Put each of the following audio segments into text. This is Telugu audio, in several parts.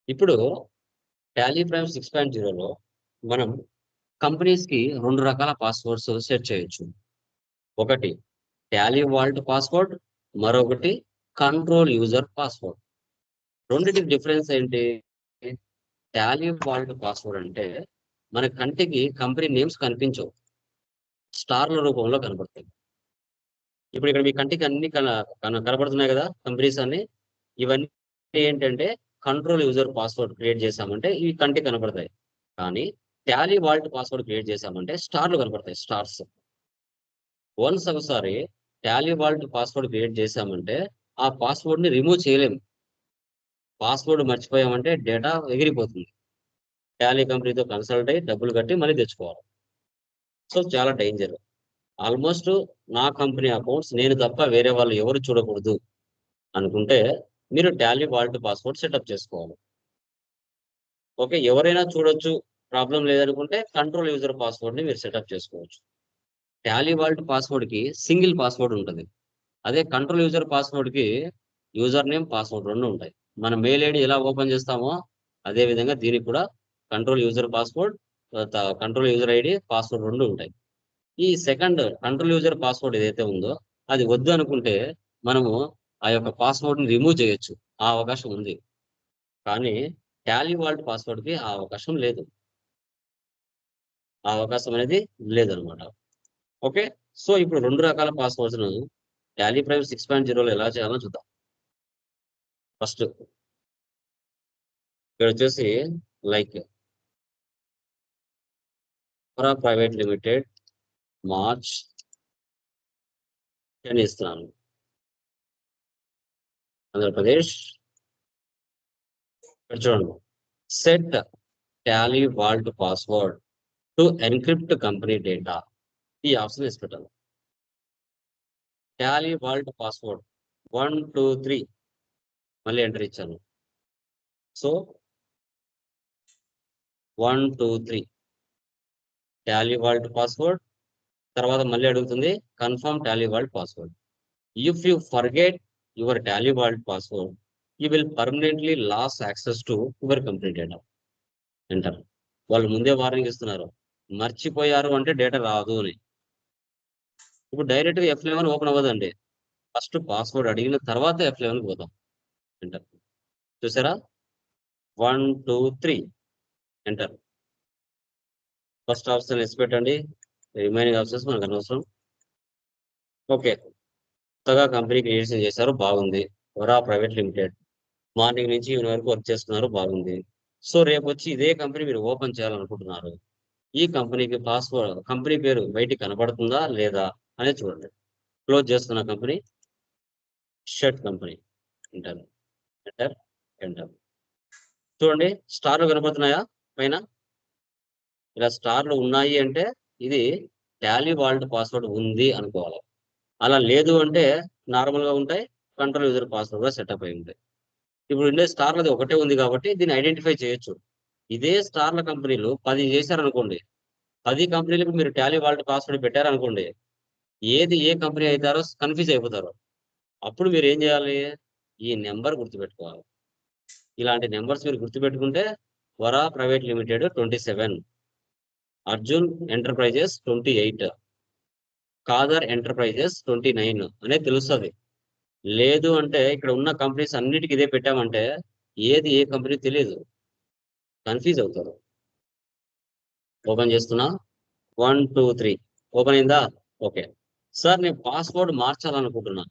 ఇప్పుడు టాలీ ప్రైమ్ 6.0లో మనం కంపెనీస్‌కి 2 రకాల పాస్వర్డ్స్ సెట్ చేయొచ్చు. ఒకటి టాలీ వాల్ట్ పాస్వర్డ్, మరొకటి కంట్రోల్ యూజర్ పాస్వర్డ్. రెండిటికి డిఫరెన్స్ ఏంటి? టాలీ వాల్ట్ పాస్వర్డ్ అంటే మన కంటికి కంపెనీ నేమ్స్ కనిపించవు. స్టార్‌ల రూపంలో కనపడతాయి. ఇప్పుడు ఇక్కడ మీ కంటికి అన్ని కనపడుతున్నాయి కదా! కంపెనీస్ అన్ని. ఇవన్నీ ఏంటంటే కంట్రోల్ యూజర్ పాస్వర్డ్ క్రియేట్ చేశామంటే ఇవి కంటికి కనపడతాయి. కానీ టాలీ వాల్ట్ పాస్వర్డ్ క్రియేట్ చేశామంటే స్టార్‌లు కనపడతాయి. స్టార్స్. వన్స్ ఒకసారి టాలీ వాల్ట్ పాస్వర్డ్ క్రియేట్ చేశామంటే ఆ పాస్వర్డ్‌ని రిమూవ్ చేయలేము. పాస్వర్డ్ మర్చిపోయామంటే డేటా ఎగిరిపోతుంది. టాలీ కంపెనీతో కన్సల్ట్ అయ్యి డబ్బులు కట్టి మళ్ళీ తెచ్చుకోవాలి. సో, చాలా డేంజర్. ఆల్‌మోస్ట్ నా కంపెనీ అకౌంట్స్ నేను తప్ప వేరే వాళ్ళు ఎవరు చూడకూడదు అనుకుంటే మీరు టాలీ వాల్ట్ పాస్వర్డ్ సెటప్ చేసుకోవాలి. ఓకే. ఎవరైనా చూడొచ్చు, ప్రాబ్లమ్ లేదనుకుంటే కంట్రోల్ యూజర్ పాస్వర్డ్‌ని మీరు సెటప్ చేసుకోవచ్చు. టాలీ వాల్ట్ పాస్వర్డ్‌కి సింగిల్ పాస్వర్డ్ ఉంటది. అదే కంట్రోల్ యూజర్ పాస్వర్డ్‌కి యూజర్ నేమ్, పాస్వర్డ్ 2 ఉంటాయి. మన మెయిల్ ఐడీ ఎలా ఓపెన్ చేస్తామో అదే విధంగా దీనికి కూడా control user password, control user ID, password 2 ఉంటాయి. ఈ సెకండ్ కంట్రోల్ యూజర్ పాస్వర్డ్ ఏదైతే ఉందో అది వద్దు అనుకుంటే మనము ఆ యొక్క పాస్వర్డ్‌ని రిమూవ్ చేయొచ్చు. ఆ అవకాశం ఉంది. కానీ టాలీ వాల్ట్ పాస్వర్డ్‌కి ఆ అవకాశం లేదు. ఆ అవకాశం అనేది లేదనమాట. ఓకే. సో, ఇప్పుడు 2 రకాల పాస్వర్డ్స్‌ను టాలీ ప్రైమ్ 6.0లో ఎలా చేయాలో చూద్దాం. ఫస్ట్ ఇక్కడొచ్చేసి like Aurora private limited March 10 ఇస్తున్నాను. ఆంధ్రప్రదేశ్. ఇక్కడ చూడండి. Set Tally vault password to encrypt company data. ఈ ఆప్షన్ వేసి పెట్టాలి. టాలీ వాల్ట్ పాస్వర్డ్ 1, 2, 3 మళ్ళీ ఎంటర్ ఇచ్చాను. So 1, 2, 3 Tally vault password. తర్వాత మళ్ళీ అడుగుతుంది confirm Tally vault password. If you forget your Tally vault password, you will permanently lose access to your company data. Enter. వాళ్ళు ముందే వార్నింగ్ ఇస్తున్నారు. మర్చిపోయారు అంటే డేటా రాదు అని. ఇప్పుడు డైరెక్ట్‌గా F11 ఓపెన్ అవ్వదండి. ఫస్ట్ పాస్వర్డ్ అడిగిన తర్వాత F11కి పోతాం. ఎంటర్. చూసారా? 1, 2, 3 ఎంటర్. ఫస్ట్ ఆప్షన్ యెస్ పెట్టండి. రిమైనింగ్ ఆప్షన్స్ మనకు అనవసరం. ఓకే. కొత్తగా కంపెనీ క్రియేషన్ చేశారు బాగుంది. వరా ప్రైవేట్ లిమిటెడ్. మార్నింగ్ నుంచి ఈవినింగ్ వరకు వర్క్ చేస్తున్నారు బాగుంది. సో, రేపొచ్చి ఇదే కంపెనీ మీరు ఓపెన్ చేయాలనుకుంటున్నారు. ఈ కంపెనీకి కంపెనీ పేరు బయటికి కనపడుతుందా? లేదా? అనేది చూడండి. క్లోజ్ చేస్తున్న company shirt company. Enter. Enter. Enter. చూడండి స్టార్‌లు కనపడుతున్నాయా పైన? ఇలా స్టార్‌లు ఉన్నాయి అంటే ఇది టాలీ వాల్ట్ పాస్వర్డ్ ఉంది అనుకోవాలి. అలా లేదు అంటే నార్మల్‌గా ఉంటాయి. కంట్రోల్ యూజర్ పాస్వర్డ్‌గా సెటప్ అయ్యి ఉంటాయి. ఇప్పుడు ఉండే స్టార్‌లది ఒకటే ఉంది కాబట్టి దీన్ని ఐడెంటిఫై చేయొచ్చు. ఇదే స్టార్‌ల కంపెనీలు 10 చేశారనుకోండి. 10 కంపెనీలకు మీరు టాలీ వాల్ట్ పాస్వర్డ్ పెట్టారనుకోండి. ఏది ఏ కంపెనీ అయితారో కన్‌ఫ్యూజ్ అయిపోతారు. అప్పుడు మీరేం జేయాలి? ఈ నంబర్ గుర్తుపెట్టుకోవాలి. ఇలాంటి నంబర్స్ మీరు గుర్తుపెట్టుకుంటే Vara private limited 27, Arjun enterprises 28, Kadar enterprises 29 అనేది తెలుస్తది. లేదు అంటే ఇక్కడ ఉన్న కంపెనీస్ అన్నిటికి ఇదే పెట్టామంటే ఏది ఏ కంపెనీ తెలీదు. కన్‌ఫ్యూజ్ అవుతారు. ఓపెన్ చేస్తున్నా. 1, 2, 3 ఓపెన్ అయిందా? ఓకే. సార్ నేను పాస్వర్డ్ మార్చాలనుకుంటున్నా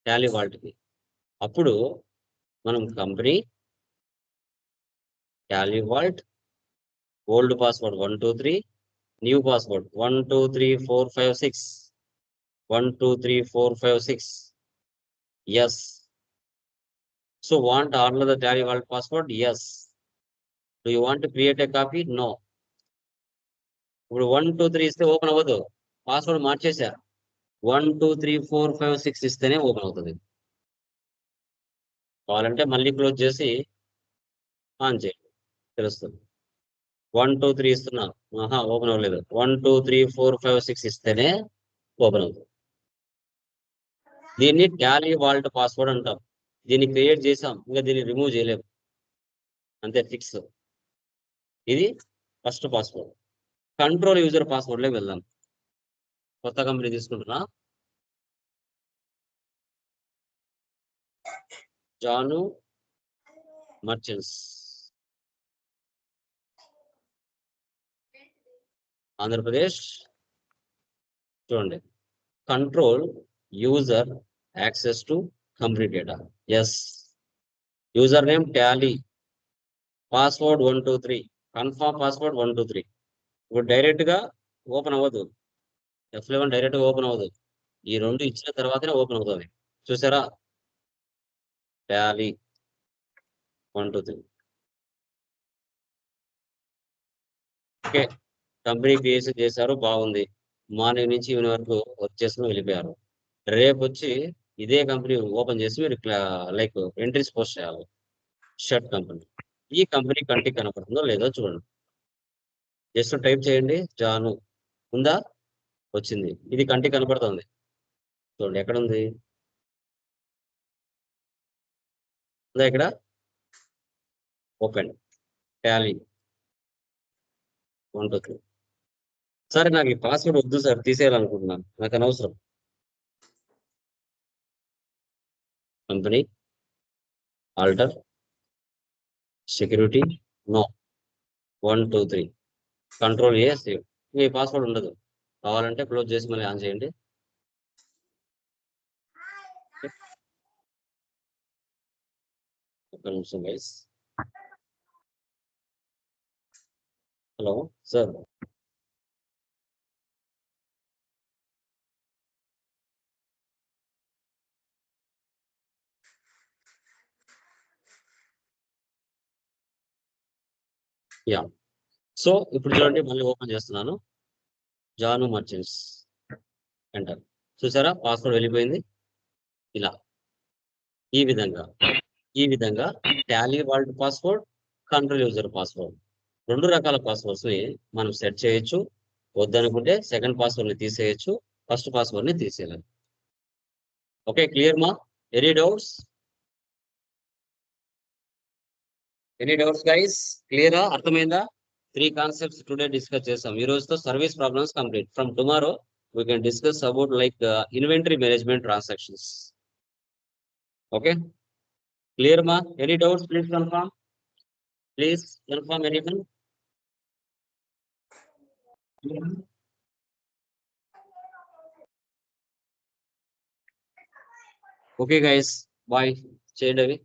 టాలీ వాల్ట్‌కి. అప్పుడు మనం company, Tally vault, old password 1, 2, 3, new password 1, 2, 3, 4, 5, 6. 1, 2, 3, 4, 5, 6. Yes. So want all of the tally vault password? Yes. Do you want to create a copy? No. ఇప్పుడు 1, 2, 3 ఇస్తే ఓపెన్ అవ్వదు. పాస్వర్డ్ మార్చేసా. 1, 2, 3, 4, 5, 6 ఇస్తేనే ఓపెన్ అవుతది. కావాలంటే మళ్ళీ క్లోజ్ చేసి ఆన్ చేయండి. తెలుస్తుంది. 1, 2, 3 ఇస్తున్నా. ఆహా! ఓపెన్ అవ్వలేదు. 1, 2, 3, 4, 5, 6 ఇస్తేనే ఓపెన్ అవుతుంది. దీన్ని టాలీ వాల్ట్ పాస్వర్డ్ అంటాం. దీన్ని క్రియేట్ చేసాం. ఇంకా దీన్ని రిమూవ్ చేయలేము. అంతే ఫిక్స్. ఇది ఫస్ట్ పాస్వర్డ్. కంట్రోల్ యూజర్ పాస్వర్డ్లోకి వెళ్దాం. కొత్త కంపెనీ తీసుకుంటున్నా, జాను మర్చెంట్స్, ఆంధ్రప్రదేశ్. చూడండి, control user access to company data. Yes, user name Tally, password 123, confirm password 123. ఇప్పుడు డైరెక్ట్ గా ఓపెన్ అవ్వదు, F11 డైరెక్ట్ గా ఓపెన్ అవ్వదు. ఈ రెండు ఇచ్చిన తర్వాతనే ఓపెన్ అవుతుంది. చూసారా, టాలీ 123. ఓకే, కంపెనీ క్రియేషన్ చేశారు, బాగుంది. మార్నింగ్ నుంచి ఈవినింగ్ వరకు వర్క్ చేసుకుని వెళ్ళిపోయారు. రేపు వచ్చి ఇదే కంపెనీ ఓపెన్ చేసి మీరు లైక్ ఎంట్రీస్ పోస్ట్ చేయాలి. Shirt company. ఈ కంపెనీ కంటికి కనపడుతుందో లేదో చూడండి. జస్ట్ టైప్ చేయండి, జాను ఉందా, వచ్చింది. ఇది కంటికి కనపడుతుంది. చూడండి, ఎక్కడ ఉంది, ఉందా ఇక్కడ, ఓపెన్ టాలీ 123. సరే, నాకు ఈ పాస్వర్డ్ వద్దు సార్, తీసేయాలనుకుంటున్నాను, నాకు అనవసరం. Company alter security no 123, control A save. మీ పాస్వర్డ్ ఉండదు, కావాలంటే క్లోజ్ చేసి మళ్ళీ ఆన్ చేయండి. ఒక్క నిమిషం guys. Hello sir, ya. So ఇప్పుడు చూడండి, మళ్ళీ ఓపెన్ చేస్తున్నాను, జాను మర్చెంట్స్, ఎంటర్. చూసారా, పాస్వర్డ్ వెళ్ళిపోయింది. ఇలా ఈ విధంగా Tally vault password, control user password, రెండు రకాల పాస్వర్డ్స్ ని మనం సెట్ చేయొచ్చు. వద్దనుకుంటే సెకండ్ పాస్వర్డ్ ని తీసేయచ్చు, ఫస్ట్ పాస్వర్డ్ ని తీసేయాలి. ఓకే, క్లియర్ మా? Any doubts? Any doubts guys? క్లియరా, అర్థమైందా? 3 కాన్సెప్ట్స్ టుడే డిస్కస్ చేసాం. ఈ రోజుతో service problems complete. From tomorrow we can discuss about like inventory management transactions. Okay, clear ma? Any doubts, please confirm. Please confirm anyone. Okay guys, bye. చేయండి అవి.